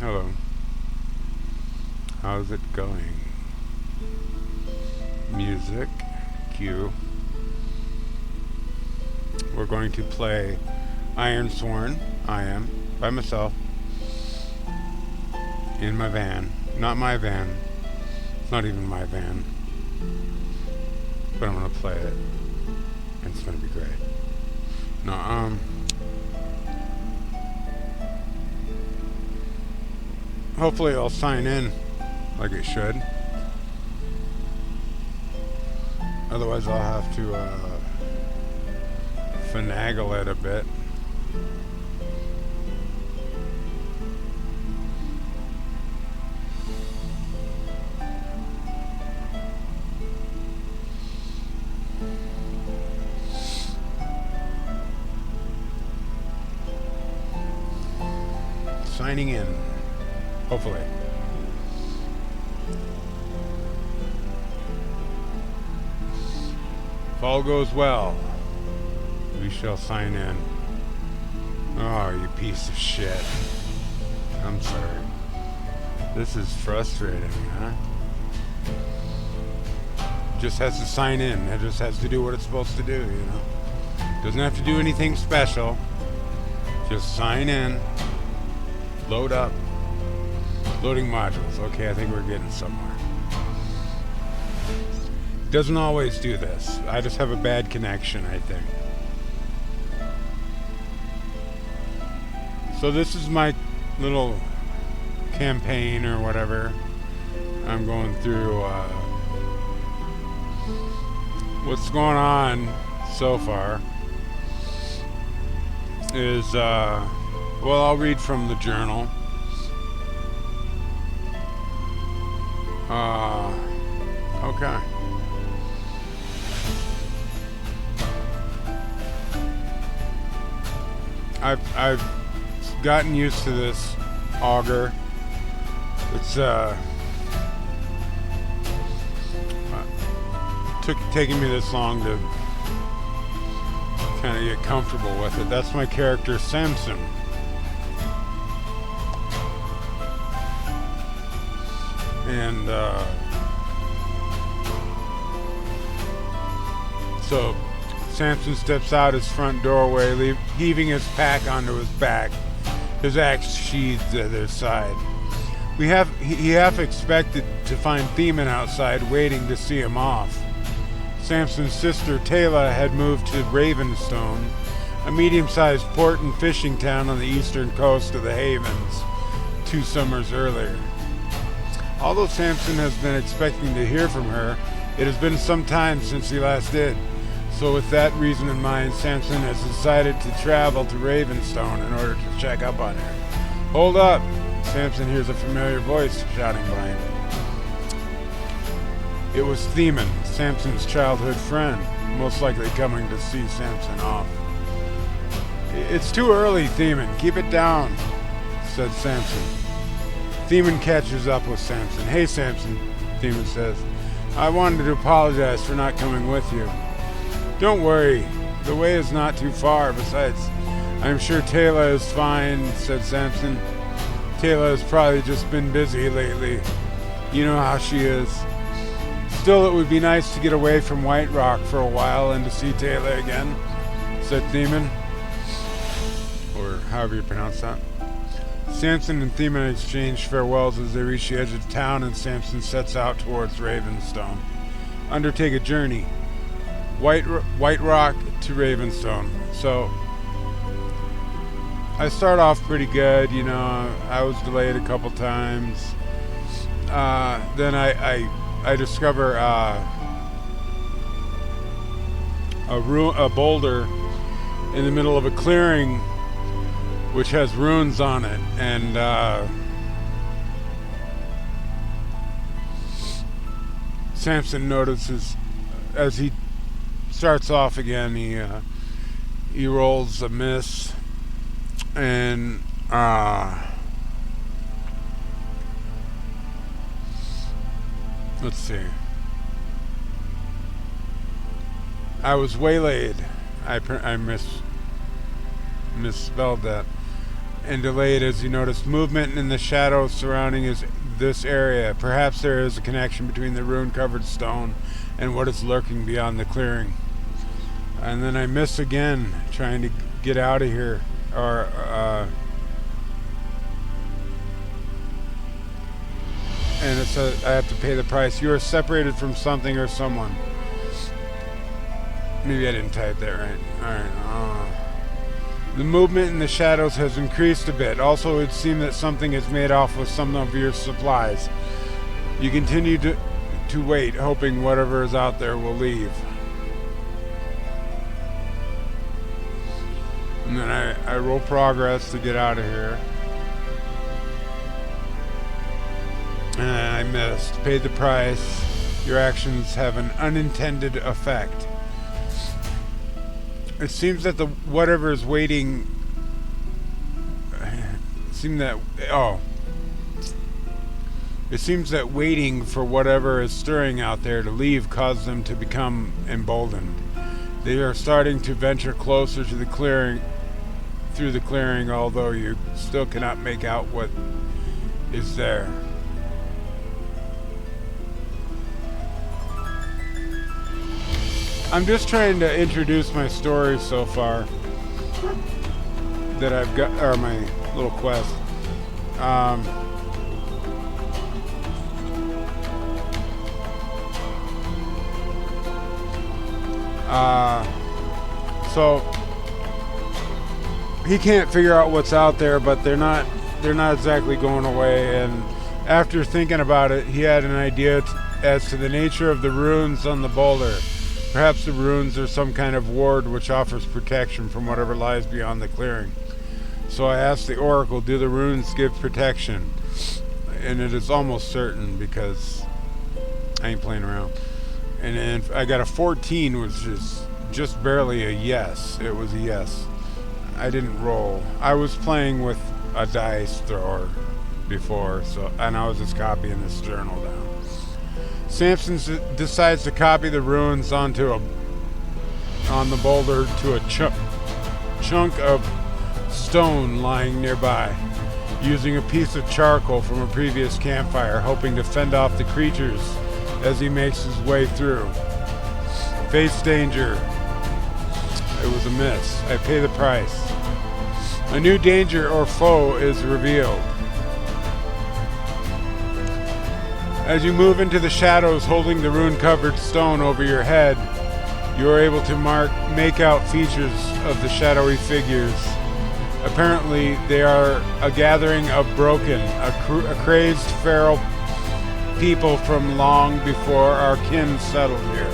Hello. How's it going? Music. Cue. We're going to play Ironsworn. I am. By myself. In my van. Not my van. It's not even my van. But I'm gonna play it. And it's gonna be great. No, hopefully I'll sign in like it should. Otherwise I'll have to finagle it a bit. Signing in. Hopefully. If all goes well, we shall sign in. Oh, you piece of shit. I'm sorry. This is frustrating, huh? Just has to sign in. It just has to do what it's supposed to do, you know? Doesn't have to do anything special. Just sign in. Load up. Loading modules. Okay, I think we're getting somewhere. It doesn't always do this. I just have a bad connection, I think. So this is my little campaign or whatever. I'm going through what's going on so far is well, I'll read from the journal. Okay. I've gotten used to this Augur. It's taking me this long to kind of get comfortable with it. That's my character Samson. And so Samson steps out his front doorway, heaving his pack onto his back, his axe sheathed at his side. He half expected to find Theman outside waiting to see him off. Samson's sister Taylor had moved to Ravenstone, a medium-sized port and fishing town on the eastern coast of the Havens, 2 summers earlier. Although Samson has been expecting to hear from her, it has been some time since he last did. So with that reason in mind, Samson has decided to travel to Ravenstone in order to check up on her. Hold up! Samson hears a familiar voice shouting behind him. It was Theman, Samson's childhood friend, most likely coming to see Samson off. It's too early, Theman. Keep it down, said Samson. Theman catches up with Samson. Hey, Samson, Theman says. I wanted to apologize for not coming with you. Don't worry. The way is not too far. Besides, I'm sure Taylor is fine, said Samson. Taylor has probably just been busy lately. You know how she is. Still, it would be nice to get away from White Rock for a while and to see Taylor again, said Theman. Or however you pronounce that. Samson and Theman exchange farewells as they reach the edge of town, and Samson sets out towards Ravenstone. Undertake a journey. White Rock to Ravenstone. So, I start off pretty good, you know. I was delayed a couple times. Then I discover a boulder in the middle of a clearing which has runes on it, and Samson notices as he starts off again, he rolls a miss, and let's see. I was waylaid. I misspelled that. and delayed as you notice movement in the shadows surrounding this area. Perhaps there is a connection between the rune-covered stone and what is lurking beyond the clearing. And then I miss again, trying to get out of here. And it says I have to pay the price. You are separated from something or someone. Maybe I didn't type that right. Alright. The movement in the shadows has increased a bit. Also, it would seem that something is made off with some of your supplies. You continue to wait, hoping whatever is out there will leave. And then I roll progress to get out of here. And I missed. Paid the price. Your actions have an unintended effect. It seems that the whatever is waiting. It seems that waiting for whatever is stirring out there to leave caused them to become emboldened. They are starting to venture closer to the clearing, through the clearing, although you still cannot make out what is there. I'm just trying to introduce my story so far that I've got, or my little quest. So he can't figure out what's out there, but they're not exactly going away. And after thinking about it, he had an idea as to the nature of the runes on the boulder. Perhaps the runes are some kind of ward which offers protection from whatever lies beyond the clearing. So I asked the oracle, do the runes give protection? And it is almost certain because I ain't playing around. And then I got a 14, which is just barely a yes. It was a yes. I didn't roll. I was playing with a dice thrower before, and I was just copying this journal down. Samson decides to copy the runes on the boulder to a chunk of stone lying nearby, using a piece of charcoal from a previous campfire, hoping to fend off the creatures as he makes his way through. Face danger. It was a miss. I pay the price. A new danger or foe is revealed. As you move into the shadows holding the rune-covered stone over your head, you are able to make out features of the shadowy figures. Apparently, they are a gathering of broken, a crazed feral people from long before our kin settled here.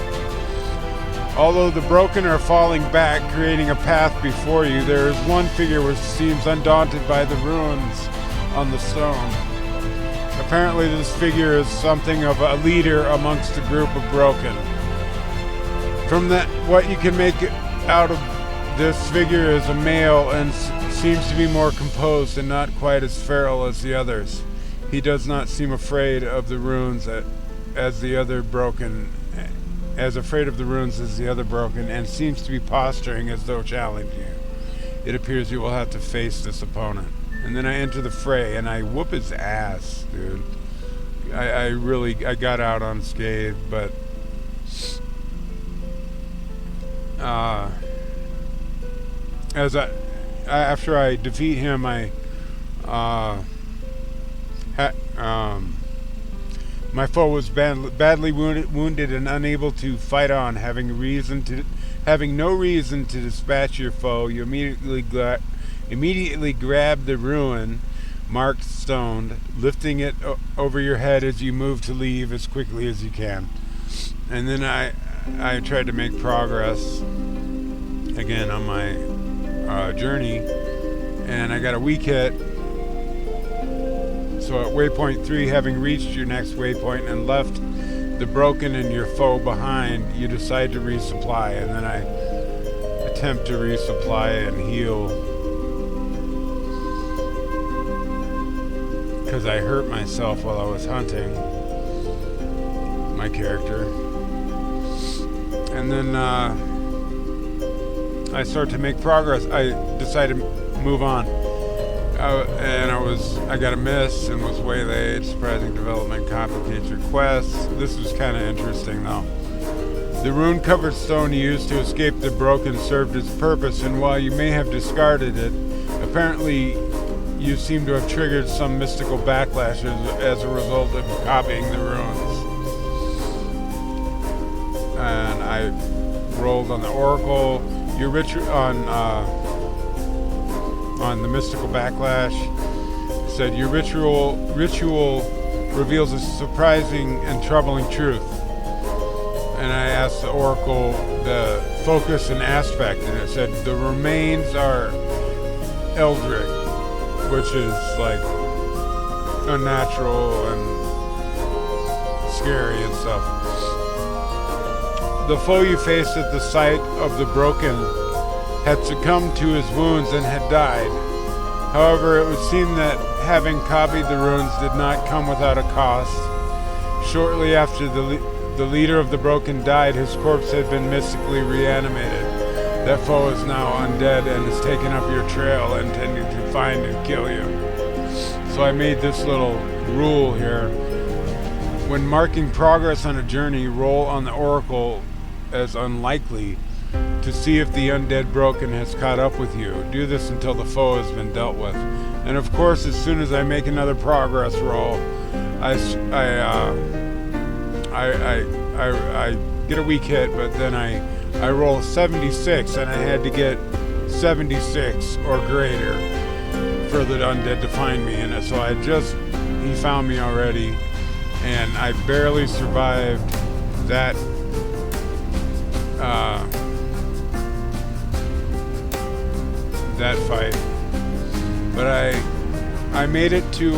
Although the broken are falling back, creating a path before you, there is one figure which seems undaunted by the runes on the stone. Apparently this figure is something of a leader amongst a group of broken. From that, what you can make out of this figure is a male and seems to be more composed and not quite as feral as the others. He does not seem afraid of the runes as the other broken, and seems to be posturing as though challenging you. It appears you will have to face this opponent. And then I enter the fray, and I whoop his ass, dude. I got out unscathed, but after I defeat him, my foe was badly wounded and unable to fight on, having no reason to dispatch your foe. You immediately grab the ruin marked stone, lifting it over your head as you move to leave as quickly as you can. And then I tried to make progress again on my journey, and I got a weak hit. So at waypoint 3, having reached your next waypoint and left the broken and your foe behind, you decide to resupply. And then I attempt to resupply and heal, because I hurt myself while I was hunting my character. And then I start to make progress. I decide to move on. I got a miss and was waylaid. Surprising development complicates requests. This was kind of interesting though. The rune-covered stone you used to escape the broken served its purpose, and while you may have discarded it, apparently you seem to have triggered some mystical backlash as a result of copying the runes. And I rolled on the oracle. Your ritual on the mystical backlash said your ritual reveals a surprising and troubling truth. And I asked the oracle the focus and aspect, and it said the remains are eldritch, which is like unnatural and scary and stuff. The foe you faced at the site of the broken had succumbed to his wounds and had died. However, it would seem that having copied the runes did not come without a cost. Shortly after the leader of the broken died, his corpse had been mystically reanimated. That foe is now undead and has taken up your trail, intending to find and kill you. So I made this little rule here. When marking progress on a journey, roll on the oracle as unlikely to see if the undead broken has caught up with you. Do this until the foe has been dealt with. And of course, as soon as I make another progress roll, I get a weak hit, but then I roll 76, and I had to get 76 or greater for the undead to find me. And so he found me already, and I barely survived that fight. But I made it to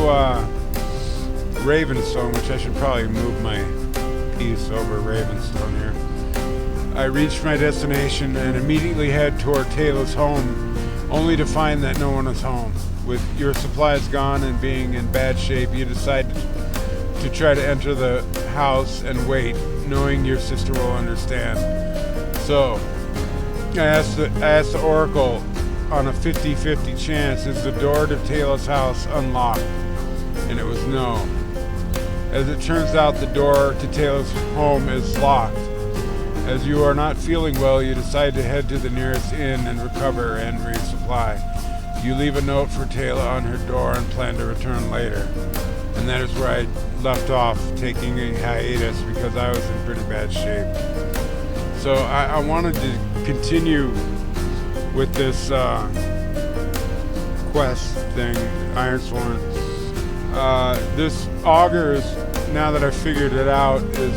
Ravenstone, which I should probably move my piece over Ravenstone here. I reached my destination and immediately head toward Taylor's home, only to find that no one was home. With your supplies gone and being in bad shape, you decide to try to enter the house and wait, knowing your sister will understand. So, I asked the oracle on a 50-50 chance, is the door to Taylor's house unlocked? And it was no. As it turns out, the door to Taylor's home is locked. As you are not feeling well, you decide to head to the nearest inn and recover and resupply. You leave a note for Taylor on her door and plan to return later. And that is where I left off, taking a hiatus because I was in pretty bad shape. So I wanted to continue with this quest thing, Ironsworn. This Augur is, now that I figured it out, is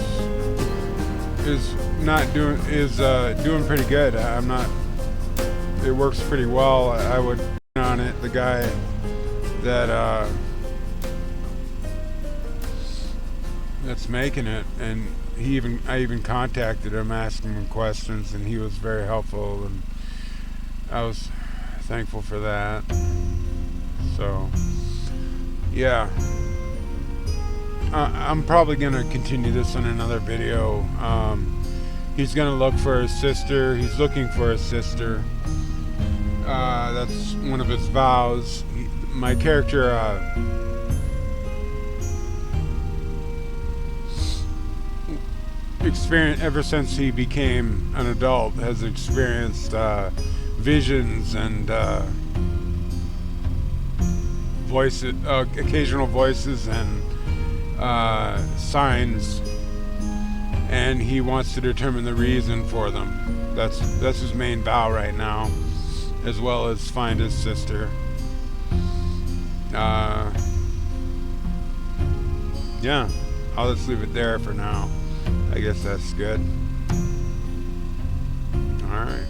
doing pretty good. It works pretty well. I would on it. The guy that that's making it, and I even contacted him, asking him questions, and he was very helpful, and I was thankful for that. So yeah, I'm probably gonna continue this in another video. He's gonna look for his sister. He's looking for his sister. That's one of his vows. My character ever since he became an adult, has experienced visions and voices, occasional voices and signs, and he wants to determine the reason for them. That's his main vow right now, as well as find his sister. Yeah, I'll just leave it there for now. I guess that's good. All right.